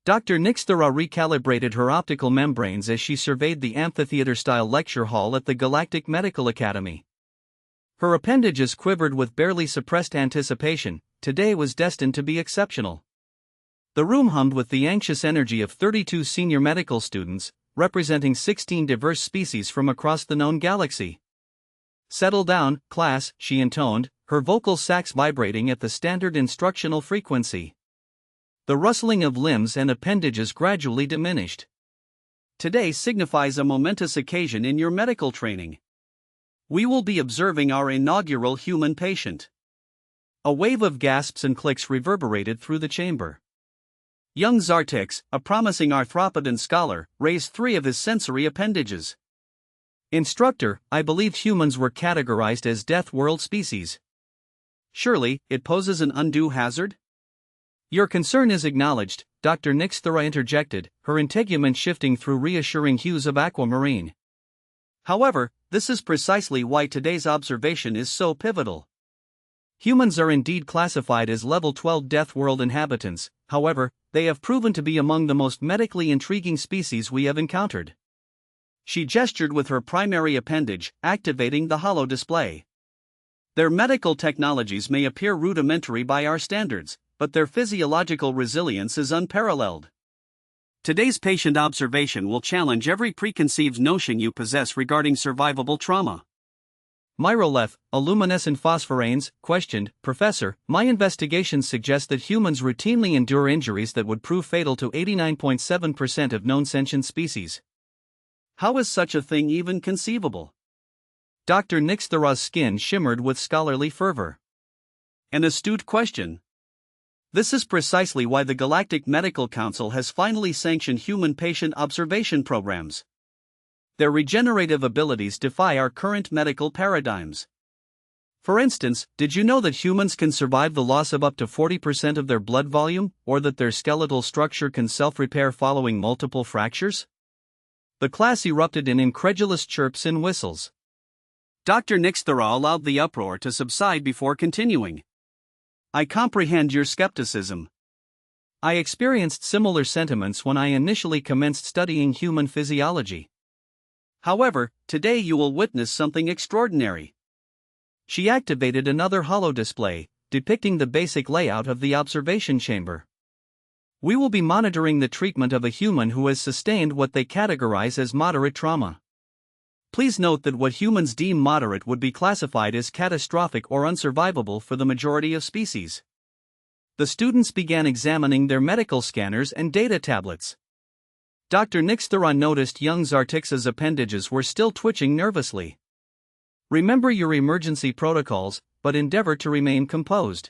Dr. Nix'thara recalibrated her optical membranes as she surveyed the amphitheater-style lecture hall at the Galactic Medical Academy. Her appendages quivered with barely suppressed anticipation. Today was destined to be exceptional. The room hummed with the anxious energy of 32 senior medical students, representing 16 diverse species from across the known galaxy. "Settle down, class," she intoned, her vocal sacs vibrating at the standard instructional frequency. The rustling of limbs and appendages gradually diminished. "Today signifies a momentous occasion in your medical training. We will be observing our inaugural human patient." A wave of gasps and clicks reverberated through the chamber. Young Zartix, a promising arthropodon scholar, raised 3 of his sensory appendages. "Instructor, I believe humans were categorized as Death World species. Surely, it poses an undue hazard?" "Your concern is acknowledged," Dr. Nix'thara interjected, her integument shifting through reassuring hues of aquamarine. "However, this is precisely why today's observation is so pivotal. Humans are indeed classified as Level 12 Death World inhabitants, however, they have proven to be among the most medically intriguing species we have encountered." She gestured with her primary appendage, activating the holo display. "Their medical technologies may appear rudimentary by our standards, but their physiological resilience is unparalleled. Today's patient observation will challenge every preconceived notion you possess regarding survivable trauma." Myroleth, a luminescent phosphoranes, questioned, "Professor, my investigations suggest that humans routinely endure injuries that would prove fatal to 89.7% of known sentient species. How is such a thing even conceivable?" Dr. Nix'thara's skin shimmered with scholarly fervor. "An astute question. This is precisely why the Galactic Medical Council has finally sanctioned human patient observation programs. Their regenerative abilities defy our current medical paradigms. For instance, did you know that humans can survive the loss of up to 40% of their blood volume, or that their skeletal structure can self-repair following multiple fractures?" The class erupted in incredulous chirps and whistles. Dr. Nix'thara allowed the uproar to subside before continuing. "I comprehend your skepticism. I experienced similar sentiments when I initially commenced studying human physiology. However, today you will witness something extraordinary." She activated another holo display, depicting the basic layout of the observation chamber. "We will be monitoring the treatment of a human who has sustained what they categorize as moderate trauma. Please note that what humans deem moderate would be classified as catastrophic or unsurvivable for the majority of species." The students began examining their medical scanners and data tablets. Dr. Nix'thara noticed young Zartix's appendages were still twitching nervously. "Remember your emergency protocols, but endeavor to remain composed.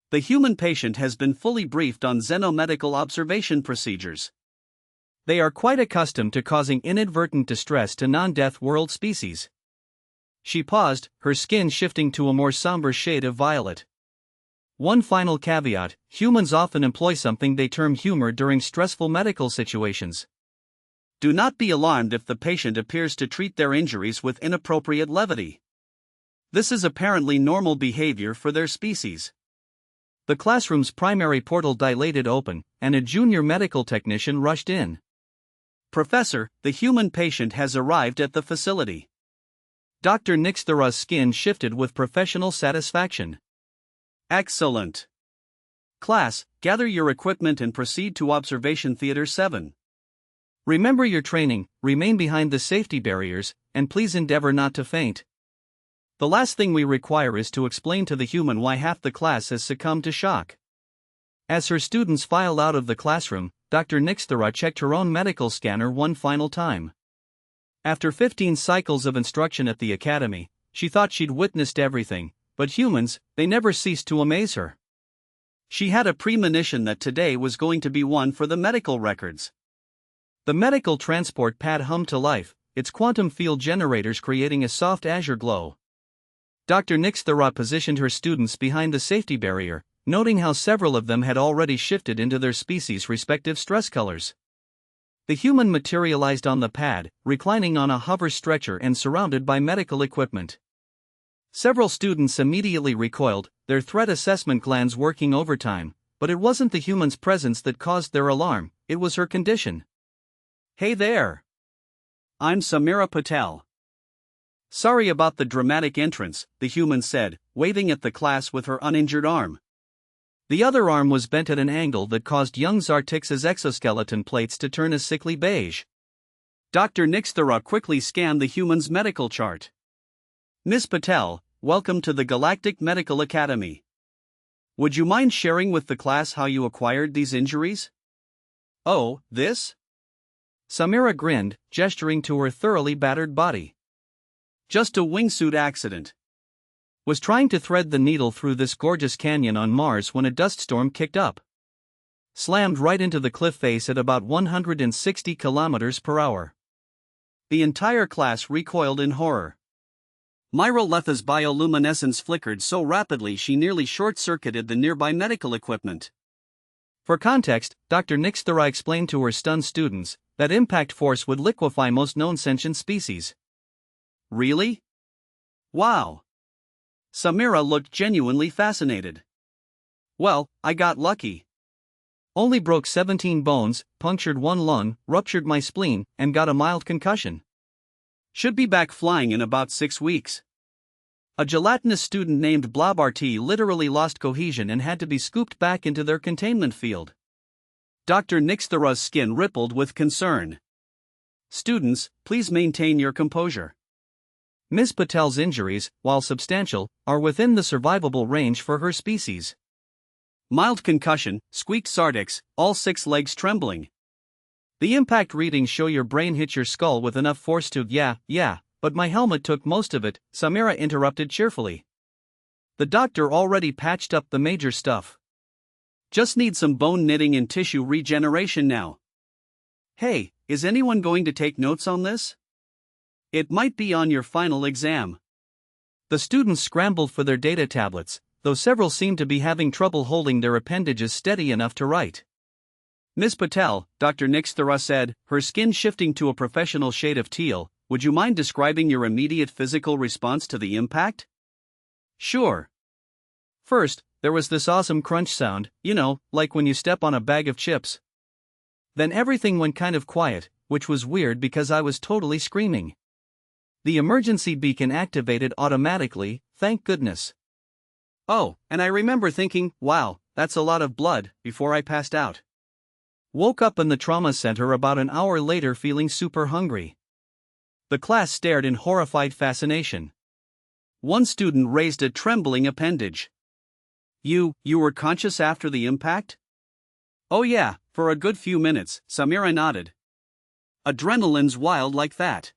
The human patient has been fully briefed on xenomedical observation procedures. They are quite accustomed to causing inadvertent distress to non-Death World species." She paused, her skin shifting to a more somber shade of violet. "One final caveat: humans often employ something they term humor during stressful medical situations. Do not be alarmed if the patient appears to treat their injuries with inappropriate levity. This is apparently normal behavior for their species." The classroom's primary portal dilated open, and a junior medical technician rushed in. "Professor, the human patient has arrived at the facility." Dr. Nix'thara's skin shifted with professional satisfaction. "Excellent. Class, gather your equipment and proceed to Observation Theater 7. Remember your training, remain behind the safety barriers, and please endeavor not to faint. The last thing we require is to explain to the human why half the class has succumbed to shock." As her students filed out of the classroom, Dr. Nix'thara checked her own medical scanner one final time. After 15 cycles of instruction at the academy, she thought she'd witnessed everything, but humans, they never ceased to amaze her. She had a premonition that today was going to be one for the medical records. The medical transport pad hummed to life, its quantum field generators creating a soft azure glow. Dr. Nix'thara positioned her students behind the safety barrier, noting how several of them had already shifted into their species' respective stress colors. The human materialized on the pad, reclining on a hover stretcher and surrounded by medical equipment. Several students immediately recoiled, their threat assessment glands working overtime, but it wasn't the human's presence that caused their alarm, it was her condition. "Hey there. I'm Samira Patel." "Sorry about the dramatic entrance," the human said, waving at the class with her uninjured arm. The other arm was bent at an angle that caused young Zartix's exoskeleton plates to turn a sickly beige. Dr. Nix'thara quickly scanned the human's medical chart. "Miss Patel, welcome to the Galactic Medical Academy. Would you mind sharing with the class how you acquired these injuries?" "Oh, this?" Samira grinned, gesturing to her thoroughly battered body. "Just a wingsuit accident. Was trying to thread the needle through this gorgeous canyon on Mars when a dust storm kicked up. Slammed right into the cliff face at about 160 kilometers per hour." The entire class recoiled in horror. Myra Letha's bioluminescence flickered so rapidly she nearly short-circuited the nearby medical equipment. For context, Dr. Nix'thara explained to her stunned students that impact force would liquefy most known sentient species. "Really? Wow." Samira looked genuinely fascinated. "Well, I got lucky. Only broke 17 bones, punctured 1 lung, ruptured my spleen, and got a mild concussion. Should be back flying in about 6 weeks. A gelatinous student named Blobarty literally lost cohesion and had to be scooped back into their containment field." Dr. Nix'thara's skin rippled with concern. "Students, please maintain your composure. Ms. Patel's injuries, while substantial, are within the survivable range for her species." "Mild concussion," squeaked Sardix, all 6 legs trembling. "The impact readings show your brain hit your skull with enough force to, yeah, but my helmet took most of it," Samira interrupted cheerfully. "The doctor already patched up the major stuff. Just need some bone knitting and tissue regeneration now. Hey, is anyone going to take notes on this? It might be on your final exam." The students scrambled for their data tablets, though several seemed to be having trouble holding their appendages steady enough to write. "Miss Patel," Dr. Nix'thara said, her skin shifting to a professional shade of teal, "would you mind describing your immediate physical response to the impact?" "Sure. First, there was this awesome crunch sound, like when you step on a bag of chips. Then everything went kind of quiet, which was weird because I was totally screaming. The emergency beacon activated automatically, thank goodness. Oh, and I remember thinking, wow, that's a lot of blood, before I passed out. Woke up in the trauma center about an hour later feeling super hungry." The class stared in horrified fascination. One student raised a trembling appendage. You were conscious after the impact?" "Oh yeah, for a good few minutes," Samira nodded. "Adrenaline's wild like that.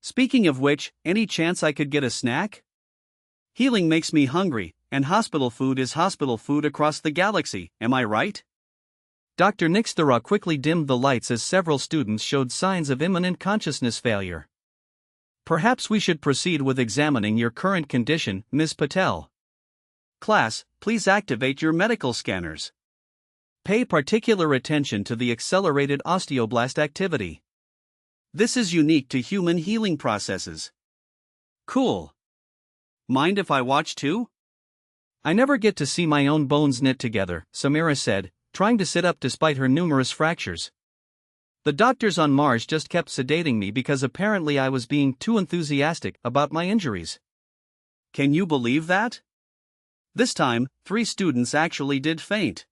Speaking of which, any chance I could get a snack? Healing makes me hungry, and hospital food is hospital food across the galaxy, am I right?" Dr. Nix'thara quickly dimmed the lights as several students showed signs of imminent consciousness failure. "Perhaps we should proceed with examining your current condition, Ms. Patel. Class, please activate your medical scanners. Pay particular attention to the accelerated osteoblast activity. This is unique to human healing processes." "Cool. Mind if I watch too?" "I never get to see my own bones knit together," Samira said, trying to sit up despite her numerous fractures. "The doctors on Mars just kept sedating me because apparently I was being too enthusiastic about my injuries." "Can you believe that?" This time, 3 students actually did faint.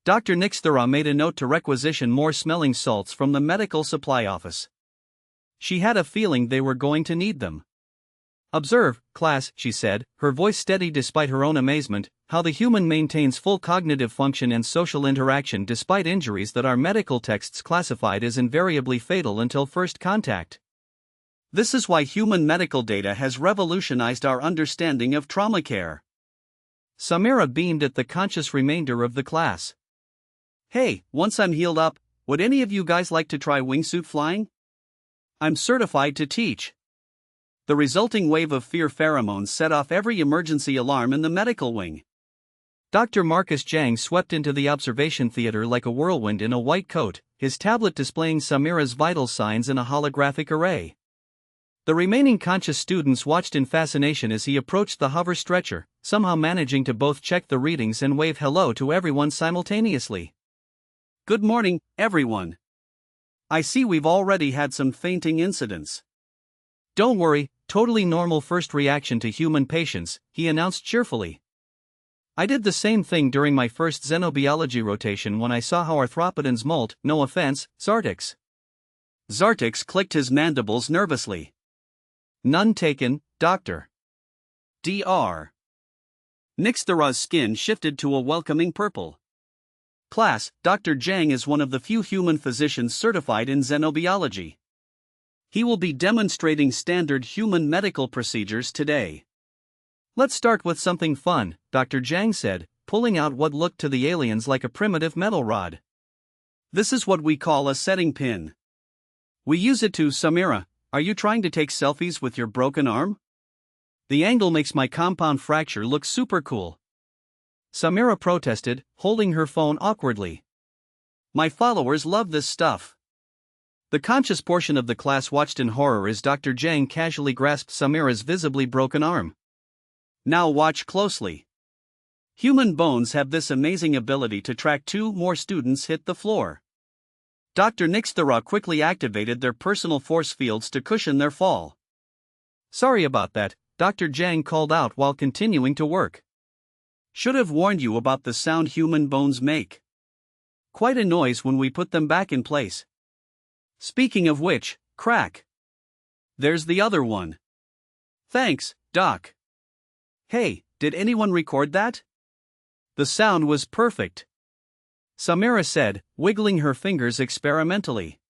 Dr. Nix'thara made a note to requisition more smelling salts from the medical supply office. She had a feeling they were going to need them. "Observe, class," she said, her voice steady despite her own amazement, "how the human maintains full cognitive function and social interaction despite injuries that our medical texts classified as invariably fatal until first contact. This is why human medical data has revolutionized our understanding of trauma care." Samira beamed at the conscious remainder of the class. "Hey, once I'm healed up, would any of you guys like to try wingsuit flying? I'm certified to teach." The resulting wave of fear pheromones set off every emergency alarm in the medical wing. Dr. Marcus Jang swept into the observation theater like a whirlwind in a white coat, his tablet displaying Samira's vital signs in a holographic array. The remaining conscious students watched in fascination as he approached the hover stretcher, somehow managing to both check the readings and wave hello to everyone simultaneously. Good morning, everyone. I see we've already had some fainting incidents. Don't worry, totally normal first reaction to human patients, he announced cheerfully. I did the same thing during my first xenobiology rotation when I saw how arthropodons molt, no offense, Zartix. Zartix clicked his mandibles nervously. None taken, doctor. Dr. Nix'thara's skin shifted to a welcoming purple. Class, Dr. Zhang is one of the few human physicians certified in xenobiology. He will be demonstrating standard human medical procedures today. Let's start with something fun, Dr. Zhang said, pulling out what looked to the aliens like a primitive metal rod. This is what we call a setting pin. We use it to, Samira, are you trying to take selfies with your broken arm? The angle makes my compound fracture look super cool. Samira protested, holding her phone awkwardly. My followers love this stuff. The conscious portion of the class watched in horror as Dr. Zhang casually grasped Samira's visibly broken arm. Now watch closely. Human bones have this amazing ability to track 2 more students hit the floor. Dr. Nix'thara quickly activated their personal force fields to cushion their fall. Sorry about that, Dr. Zhang called out while continuing to work. Should have warned you about the sound human bones make. Quite a noise when we put them back in place. Speaking of which, crack. There's the other one. Thanks, Doc. Hey, did anyone record that? The sound was perfect, Samira said, wiggling her fingers experimentally.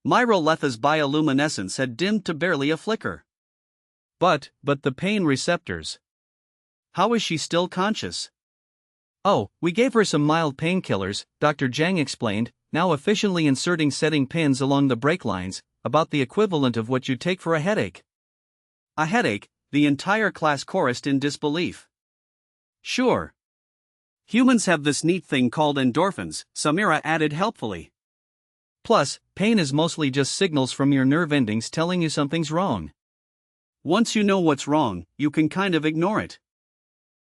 Myroletha's bioluminescence had dimmed to barely a flicker. But the pain receptors. How is she still conscious? Oh, we gave her some mild painkillers, Dr. Zhang explained, now efficiently inserting setting pins along the break lines, about the equivalent of what you take for a headache. A headache, the entire class chorused in disbelief. Sure. Humans have this neat thing called endorphins, Samira added helpfully. Plus, pain is mostly just signals from your nerve endings telling you something's wrong. Once you know what's wrong, you can kind of ignore it.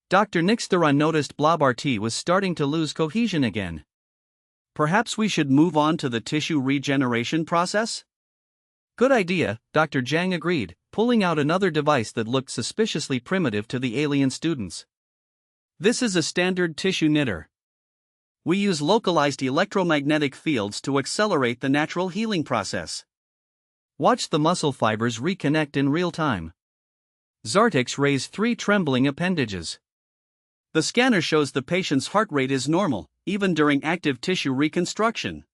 Dr. Nix'thara noticed Blob RT was starting to lose cohesion again. Perhaps we should move on to the tissue regeneration process? Good idea, Dr. Zhang agreed, pulling out another device that looked suspiciously primitive to the alien students. This is a standard tissue knitter. We use localized electromagnetic fields to accelerate the natural healing process. Watch the muscle fibers reconnect in real time. Zartix raised 3 trembling appendages. The scanner shows the patient's heart rate is normal, even during active tissue reconstruction.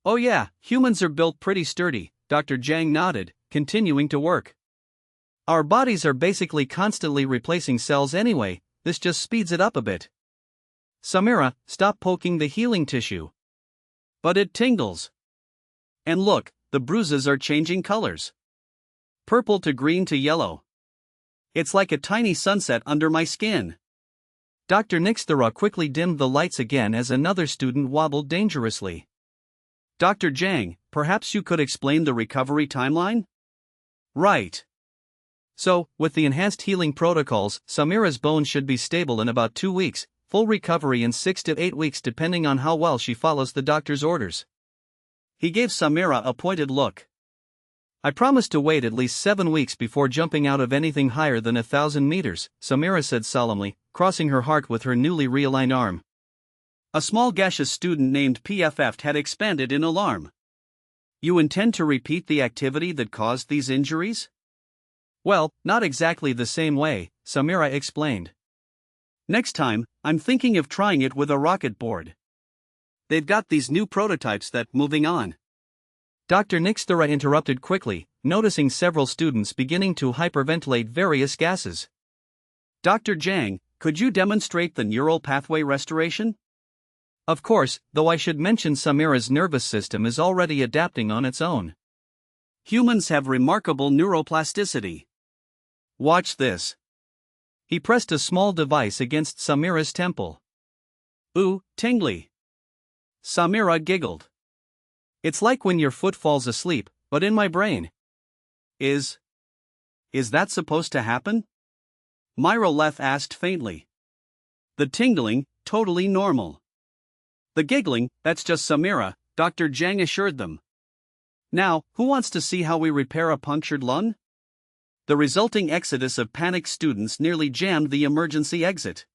Oh yeah, humans are built pretty sturdy, Dr. Zhang nodded, continuing to work. Our bodies are basically constantly replacing cells anyway, this just speeds it up a bit. Samira, stop poking the healing tissue. But it tingles. And look, the bruises are changing colors. Purple to green to yellow. It's like a tiny sunset under my skin. Dr. Nix'thara quickly dimmed the lights again as another student wobbled dangerously. Dr. Zhang, perhaps you could explain the recovery timeline? Right. So, with the enhanced healing protocols, Samira's bones should be stable in about 2 weeks, full recovery in 6 to 8 weeks depending on how well she follows the doctor's orders. He gave Samira a pointed look. I promise to wait at least 7 weeks before jumping out of anything higher than 1,000 meters, Samira said solemnly, crossing her heart with her newly realigned arm. A small gaseous student named PFF had expanded in alarm. You intend to repeat the activity that caused these injuries? Well, not exactly the same way, Samira explained. Next time, I'm thinking of trying it with a rocket board. They've got these new prototypes that moving on. Dr. Nix'thara interrupted quickly, noticing several students beginning to hyperventilate various gases. Dr. Zhang, could you demonstrate the neural pathway restoration? Of course, though I should mention Samira's nervous system is already adapting on its own. Humans have remarkable neuroplasticity. Watch this. He pressed a small device against Samira's temple. Ooh, tingly. Samira giggled. It's like when your foot falls asleep, but in my brain. Is that supposed to happen? Myroleth asked faintly. The tingling, totally normal. The giggling, that's just Samira, Dr. Zhang assured them. Now, who wants to see how we repair a punctured lung? The resulting exodus of panicked students nearly jammed the emergency exit.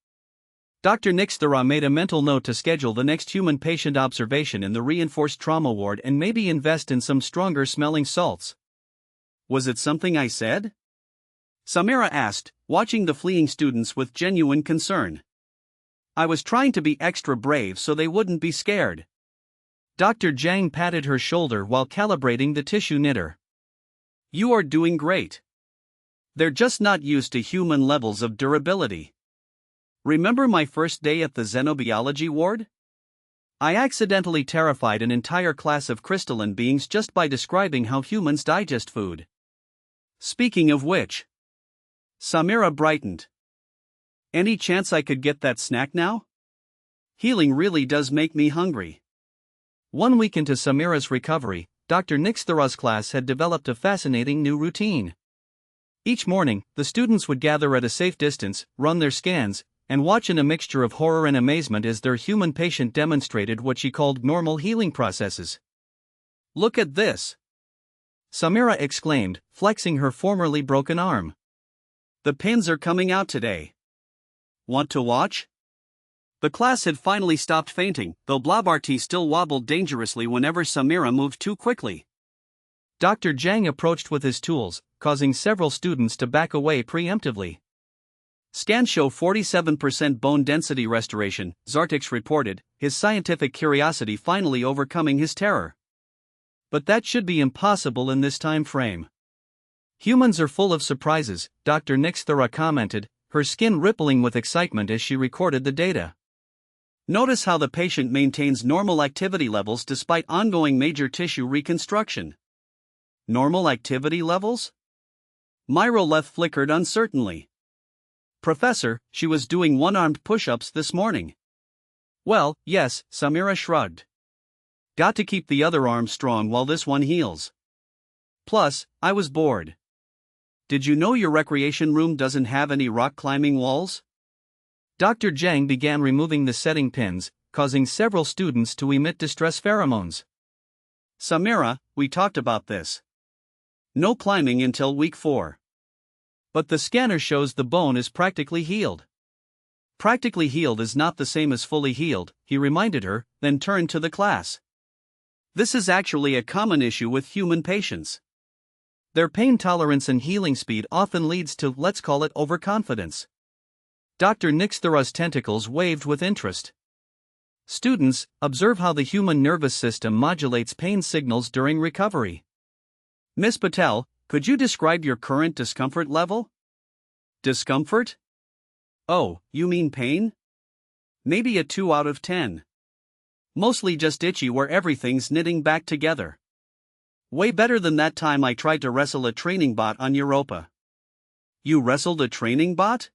Dr. Nix'thara made a mental note to schedule the next human patient observation in the reinforced trauma ward and maybe invest in some stronger smelling salts. Was it something I said? Samira asked, watching the fleeing students with genuine concern. I was trying to be extra brave so they wouldn't be scared. Dr. Zhang patted her shoulder while calibrating the tissue knitter. You are doing great. They're just not used to human levels of durability. Remember my first day at the xenobiology ward? I accidentally terrified an entire class of crystalline beings just by describing how humans digest food. Speaking of which, Samira brightened. Any chance I could get that snack now? Healing really does make me hungry. 1 week into Samira's recovery, Dr. Nix'thara's class had developed a fascinating new routine. Each morning, the students would gather at a safe distance, run their scans, and watch in a mixture of horror and amazement as their human patient demonstrated what she called normal healing processes. Look at this! Samira exclaimed, flexing her formerly broken arm. The pins are coming out today. Want to watch? The class had finally stopped fainting, though Blabarty still wobbled dangerously whenever Samira moved too quickly. Dr. Zhang approached with his tools, causing several students to back away preemptively. Scans show 47% bone density restoration, Zartix reported, his scientific curiosity finally overcoming his terror. But that should be impossible in this time frame. Humans are full of surprises, Dr. Nix'thara commented, her skin rippling with excitement as she recorded the data. Notice how the patient maintains normal activity levels despite ongoing major tissue reconstruction. Normal activity levels? Myroleth flickered uncertainly. Professor, she was doing one-armed push-ups this morning. Well, yes, Samira shrugged. Got to keep the other arm strong while this one heals. Plus, I was bored. Did you know your recreation room doesn't have any rock climbing walls? Dr. Zhang began removing the setting pins, causing several students to emit distress pheromones. Samira, we talked about this. No climbing until week 4. But the scanner shows the bone is practically healed. Practically healed is not the same as fully healed, he reminded her, then turned to the class. This is actually a common issue with human patients. Their pain tolerance and healing speed often leads to, let's call it, overconfidence. Dr. Nix'thara's tentacles waved with interest. Students, observe how the human nervous system modulates pain signals during recovery. Miss Patel, could you describe your current discomfort level? Discomfort? Oh, you mean pain? Maybe a 2 out of 10. Mostly just itchy where everything's knitting back together. Way better than that time I tried to wrestle a training bot on Europa. You wrestled a training bot?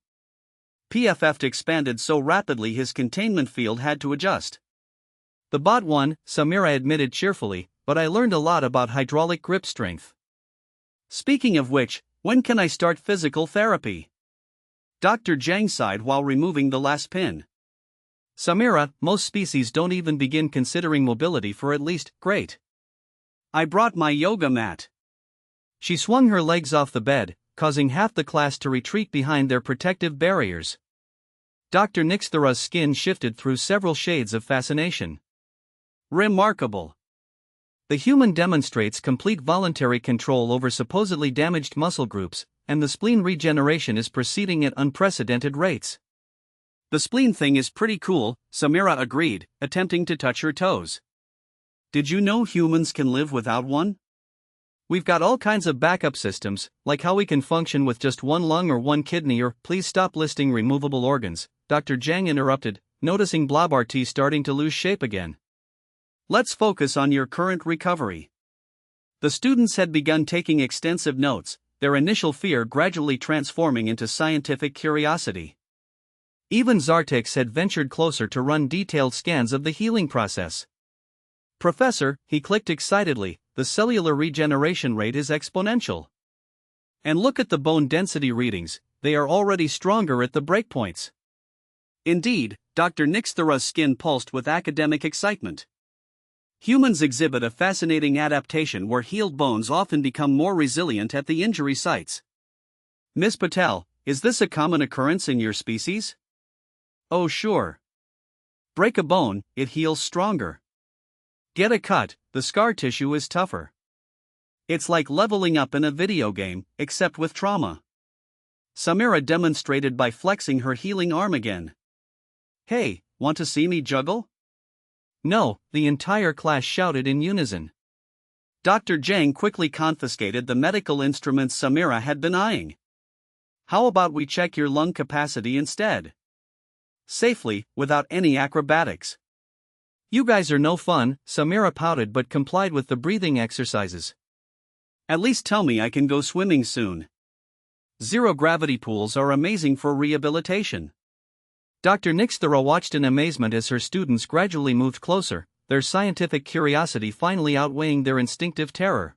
PFF expanded so rapidly his containment field had to adjust. The bot won, Samira admitted cheerfully, but I learned a lot about hydraulic grip strength. Speaking of which, when can I start physical therapy? Dr. Zhang sighed while removing the last pin. Samira, most species don't even begin considering mobility for at least, great. I brought my yoga mat. She swung her legs off the bed, causing half the class to retreat behind their protective barriers. Dr. Nix'thara's skin shifted through several shades of fascination. Remarkable. The human demonstrates complete voluntary control over supposedly damaged muscle groups, and the spleen regeneration is proceeding at unprecedented rates. The spleen thing is pretty cool, Samira agreed, attempting to touch her toes. Did you know humans can live without one? We've got all kinds of backup systems, like how we can function with just one lung or one kidney or, please stop listing removable organs, Dr. Zhang interrupted, noticing Blabarty starting to lose shape again. Let's focus on your current recovery. The students had begun taking extensive notes, their initial fear gradually transforming into scientific curiosity. Even Zartix had ventured closer to run detailed scans of the healing process. Professor, he clicked excitedly, the cellular regeneration rate is exponential. And look at the bone density readings, they are already stronger at the breakpoints. Indeed, Dr. Nix'thara's skin pulsed with academic excitement. Humans exhibit a fascinating adaptation where healed bones often become more resilient at the injury sites. Miss Patel, is this a common occurrence in your species? Oh sure. Break a bone, it heals stronger. Get a cut, the scar tissue is tougher. It's like leveling up in a video game, except with trauma. Samira demonstrated by flexing her healing arm again. Hey, want to see me juggle? No, the entire class shouted in unison. Dr. Zhang quickly confiscated the medical instruments Samira had been eyeing. How about we check your lung capacity instead? Safely, without any acrobatics. You guys are no fun, Samira pouted but complied with the breathing exercises. At least tell me I can go swimming soon. Zero-gravity pools are amazing for rehabilitation. Dr. Nix'thara watched in amazement as her students gradually moved closer, their scientific curiosity finally outweighing their instinctive terror.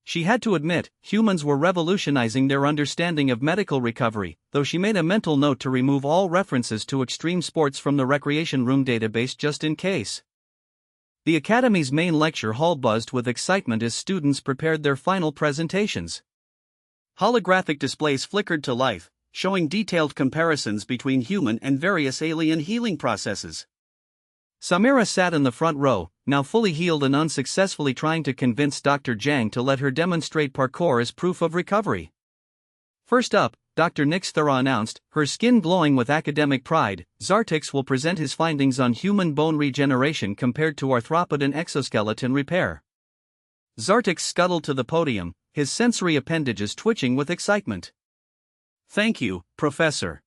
She had to admit, humans were revolutionizing their understanding of medical recovery, though she made a mental note to remove all references to extreme sports from the recreation room database just in case. The Academy's main lecture hall buzzed with excitement as students prepared their final presentations. Holographic displays flickered to life, showing detailed comparisons between human and various alien healing processes. Samira sat in the front row, now fully healed and unsuccessfully trying to convince Dr. Zhang to let her demonstrate parkour as proof of recovery. First up, Dr. Nix'thara announced, her skin glowing with academic pride, Zartix will present his findings on human bone regeneration compared to arthropod exoskeleton repair. Zartix scuttled to the podium, his sensory appendages twitching with excitement. Thank you, Professor.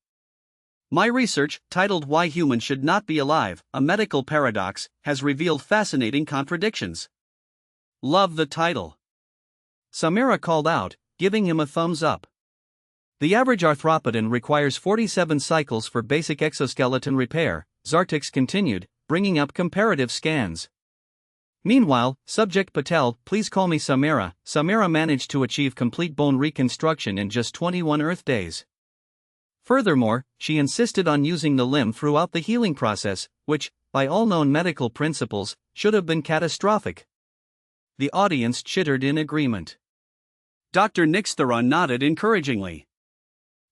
My research, titled Why Humans Should Not Be Alive, A Medical Paradox, has revealed fascinating contradictions. Love the title. Samira called out, giving him a thumbs up. The average arthropodon requires 47 cycles for basic exoskeleton repair, Zartix continued, bringing up comparative scans. Meanwhile, Subject Patel, please call me Samira, Samira managed to achieve complete bone reconstruction in just 21 Earth days. Furthermore, she insisted on using the limb throughout the healing process, which, by all known medical principles, should have been catastrophic. The audience chittered in agreement. Dr. Nix'thara nodded encouragingly.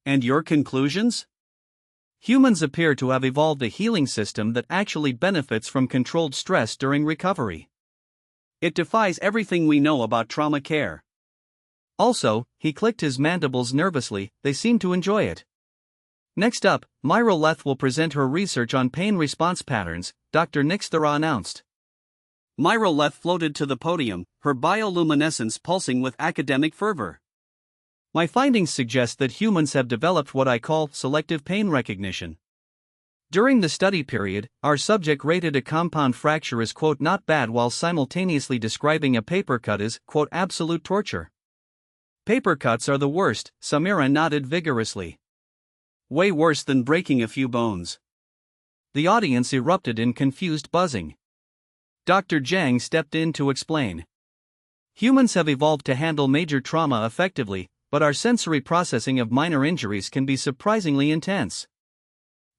And your conclusions? Humans appear to have evolved a healing system that actually benefits from controlled stress during recovery. It defies everything we know about trauma care. Also, he clicked his mandibles nervously, they seem to enjoy it. Next up, Myra Leth will present her research on pain response patterns, Dr. Nix'thara announced. Myra Leth floated to the podium, her bioluminescence pulsing with academic fervor. My findings suggest that humans have developed what I call selective pain recognition. During the study period, our subject rated a compound fracture as quote not bad while simultaneously describing a paper cut as quote absolute torture. Paper cuts are the worst, Samira nodded vigorously. Way worse than breaking a few bones. The audience erupted in confused buzzing. Dr. Zhang stepped in to explain. Humans have evolved to handle major trauma effectively, but our sensory processing of minor injuries can be surprisingly intense.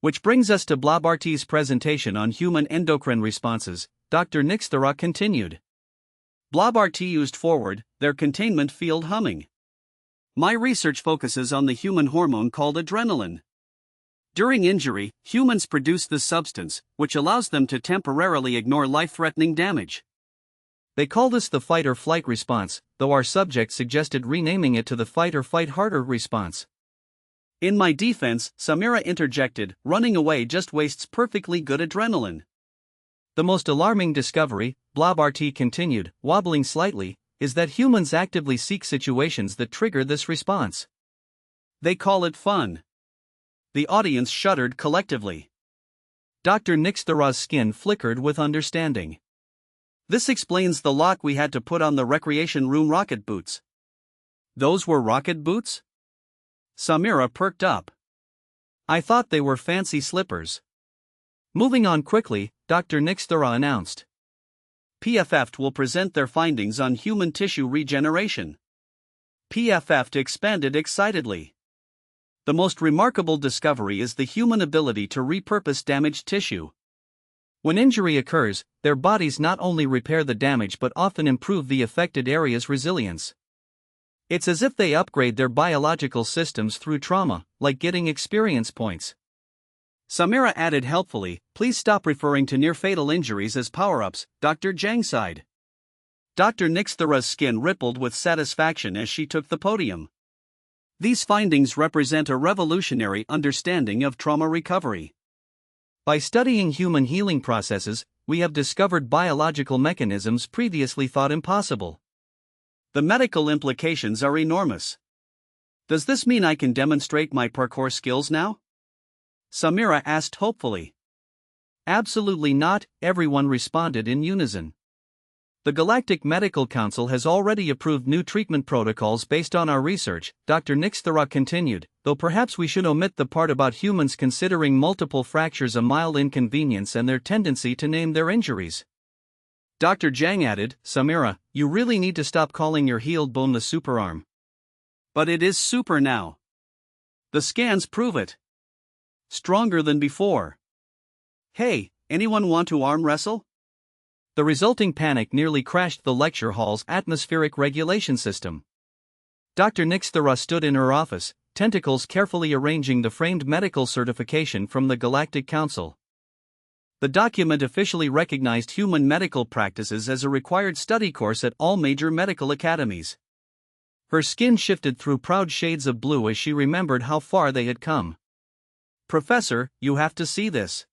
Which brings us to Blabarty's presentation on human endocrine responses, Dr. Nix'thara continued. Blabarty used forward, their containment field humming. My research focuses on the human hormone called adrenaline. During injury, humans produce this substance, which allows them to temporarily ignore life-threatening damage. They call this the fight-or-flight response, though our subject suggested renaming it to the fight-or-fight-harder response. In my defense, Samira interjected, running away just wastes perfectly good adrenaline. The most alarming discovery, Blabarty continued, wobbling slightly, is that humans actively seek situations that trigger this response. They call it fun. The audience shuddered collectively. Dr. Nix'thara's skin flickered with understanding. This explains the lock we had to put on the recreation room rocket boots. Those were rocket boots? Samira perked up. I thought they were fancy slippers. Moving on quickly, Dr. Nix'thara announced. PFF will present their findings on human tissue regeneration. PFF expanded excitedly. The most remarkable discovery is the human ability to repurpose damaged tissue. When injury occurs, their bodies not only repair the damage but often improve the affected area's resilience. It's as if they upgrade their biological systems through trauma, like getting experience points. Samira added helpfully, "Please stop referring to near-fatal injuries as power-ups," Dr. Zhang sighed. Dr. Nix'thara's skin rippled with satisfaction as she took the podium. These findings represent a revolutionary understanding of trauma recovery. By studying human healing processes, we have discovered biological mechanisms previously thought impossible. The medical implications are enormous. Does this mean I can demonstrate my parkour skills now? Samira asked hopefully. Absolutely not, everyone responded in unison. The Galactic Medical Council has already approved new treatment protocols based on our research, Dr. Nix'thara continued, though perhaps we should omit the part about humans considering multiple fractures a mild inconvenience and their tendency to name their injuries. Dr. Zhang added, "Samira, you really need to stop calling your healed bone the superarm." But it is super now. The scans prove it. Stronger than before. Hey, anyone want to arm wrestle? The resulting panic nearly crashed the lecture hall's atmospheric regulation system. Dr. Nix'thara stood in her office, tentacles carefully arranging the framed medical certification from the Galactic Council. The document officially recognized human medical practices as a required study course at all major medical academies. Her skin shifted through proud shades of blue as she remembered how far they had come. "Professor, you have to see this."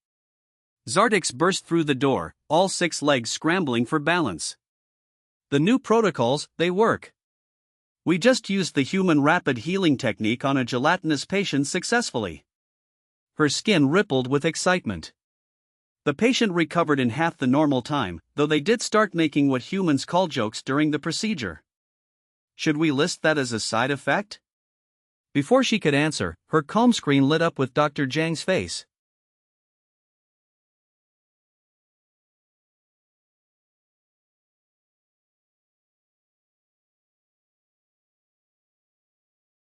Zardix burst through the door, all 6 legs scrambling for balance. "The new protocols, they work. We just used the human rapid healing technique on a gelatinous patient successfully." Her skin rippled with excitement. The patient recovered in half the normal time, though they did start making what humans call jokes during the procedure. Should we list that as a side effect? Before she could answer, her calm screen lit up with Dr. Zhang's face.